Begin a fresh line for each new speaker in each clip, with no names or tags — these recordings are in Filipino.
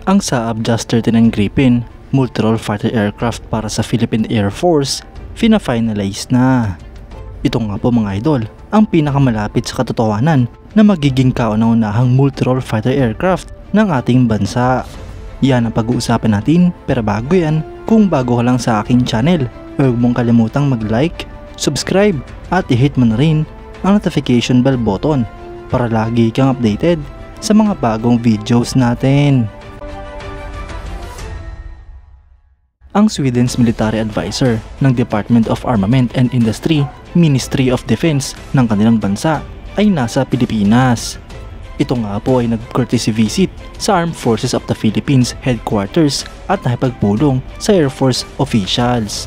Ang Saab Just 39 Gripen, multi-role fighter aircraft para sa Philippine Air Force, fina-finalize na. Ito nga po mga idol, ang pinakamalapit sa katotohanan na magiging kauna-unahang multi-role fighter aircraft ng ating bansa. Yan ang pag-uusapan natin, pero bago yan, kung bago ka lang sa aking channel, huwag mong kalimutang mag-like, subscribe at i-hit mo na rin ang notification bell button para lagi kang updated sa mga bagong videos natin. Ang Sweden's military advisor ng Department of Armament and Industry, Ministry of Defense ng kanilang bansa ay nasa Pilipinas. Ito nga po ay nag-courtesy visit sa Armed Forces of the Philippines headquarters at nakipagpulong sa Air Force officials.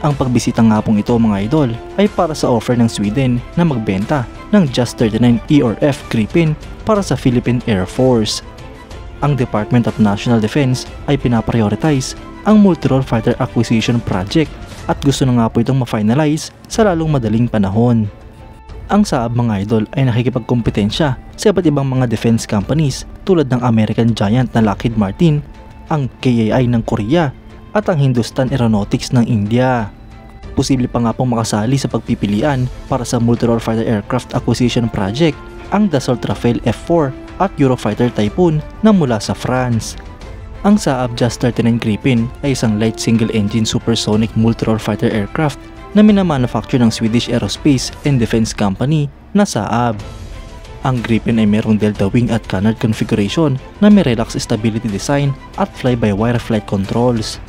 Ang pagbisita nga pong ito mga idol ay para sa offer ng Sweden na magbenta ng Just 39 ERF Gripen para sa Philippine Air Force. Ang Department of National Defense ay pinaprioritize ang multi-role fighter acquisition project at gusto na nga po itong ma-finalize sa lalong madaling panahon. Ang Saab mga idol ay nakikipagkompetensya sa iba't ibang mga defense companies tulad ng American giant na Lockheed Martin, ang KAI ng Korea at ang Hindustan Aeronautics ng India. Posible pa nga pong makasali sa pagpipilian para sa multi-role fighter aircraft acquisition project ang Dassault Rafale F4 at Eurofighter Typhoon na mula sa France. Ang Saab Just 39 Gripen ay isang light single-engine supersonic multi-role fighter aircraft na minamanufacture ng Swedish Aerospace and Defense Company na Saab. Ang Gripen ay mayroong delta wing at canard configuration na may relax stability design at fly-by-wire flight controls.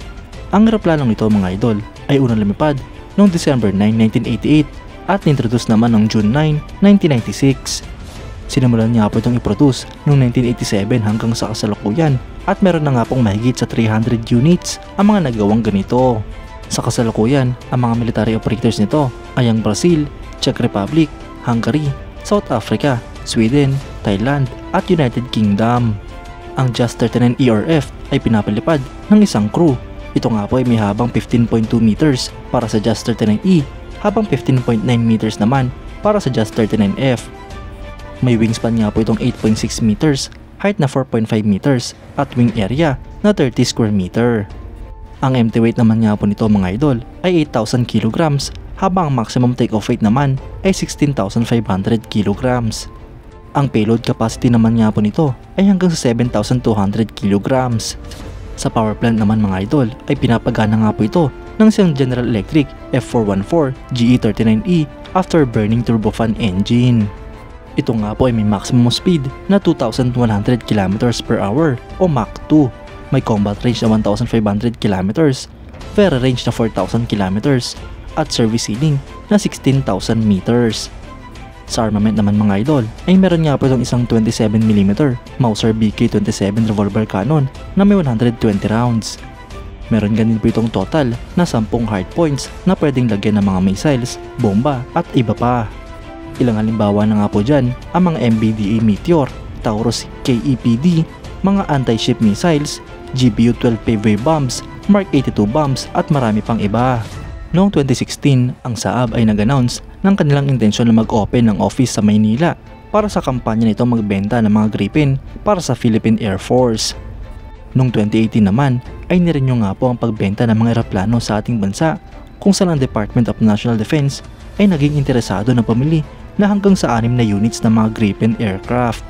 Ang eroplanong ito mga idol ay unang lumipad noong December 9, 1988 at nintroduce naman noong June 9, 1996. Sinimulan niya po itong i-produce noong 1987 hanggang sa kasalukuyan at meron na nga pong mahigit sa 300 units ang mga nagawang ganito. Sa kasalukuyan, ang mga military operators nito ay ang Brazil, Czech Republic, Hungary, South Africa, Sweden, Thailand at United Kingdom. Ang Just 39 ERF ay pinapalipad ng isang crew. Ito nga po ay may habang 15.2 meters para sa Just 39E habang 15.9 meters naman para sa Just 39F. May wingspan nga po itong 8.6 meters, height na 4.5 meters at wing area na 30 square meter. Ang empty weight naman nga po nito mga idol ay 8,000 kilograms habang ang maximum take-off weight naman ay 16,500 kilograms. Ang payload capacity naman nga po nito ay hanggang sa 7,200 kilograms. Sa power plant naman mga idol ay pinapagana nga po ito ng isang General Electric F414 GE39E afterburning turbofan engine. Ito nga po ay may maximum speed na 2,100 km per hour o Mach 2. May combat range na 1,500 km, ferry range na 4,000 km at service ceiling na 16,000 meters. Sa armament naman mga idol ay meron nga po itong isang 27mm Mauser BK-27 revolver cannon na may 120 rounds. Meron ganun po itong total na 10 hardpoints na pwedeng lagyan ng mga missiles, bomba at iba pa. Ilang halimbawa na nga po dyan ang mga MBDA Meteor, Taurus KEPD, mga anti-ship missiles, GBU-12 Paveway bombs, Mark 82 bombs at marami pang iba. Noong 2016, ang Saab ay nag-announce ng kanilang intensyon na mag-open ng office sa Maynila para sa kampanya nito magbenta ng mga Gripen para sa Philippine Air Force. Noong 2018 naman ay nirenew nga po ang pagbenta ng mga eroplano sa ating bansa kung saan ang Department of National Defense ay naging interesado na pamili na hanggang sa 6 na units ng mga Gripen aircraft.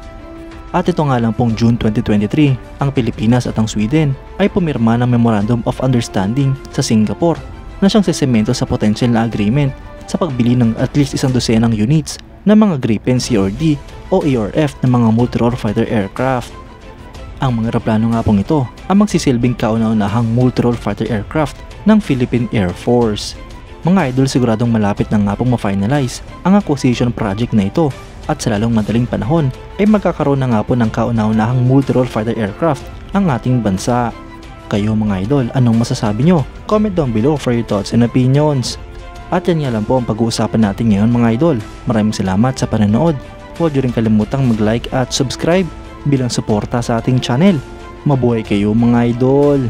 At ito nga lang pong June 2023, ang Pilipinas at ang Sweden ay pumirma ng Memorandum of Understanding sa Singapore na siyang sesemento sa potential na agreement sa pagbili ng at least 100 units ng mga Gripen CRD o ARF ng mga multi-role fighter aircraft. Ang mga eroplano nga pong ito ang magsisilbing kauna-unahang multi-role fighter aircraft ng Philippine Air Force. Mga idol, siguradong malapit na nga pong ma-finalize ang acquisition project na ito at sa lalong madaling panahon ay magkakaroon na nga po ng kauna-unahang multi-role fighter aircraft ang ating bansa. Kayo mga idol, anong masasabi nyo? Comment down below for your thoughts and opinions. At yan nga lang po ang pag-uusapan natin ngayon mga idol. Maraming salamat sa panonood. Huwag nyo rin kalimutang mag-like at subscribe bilang suporta sa ating channel. Mabuhay kayo mga idol!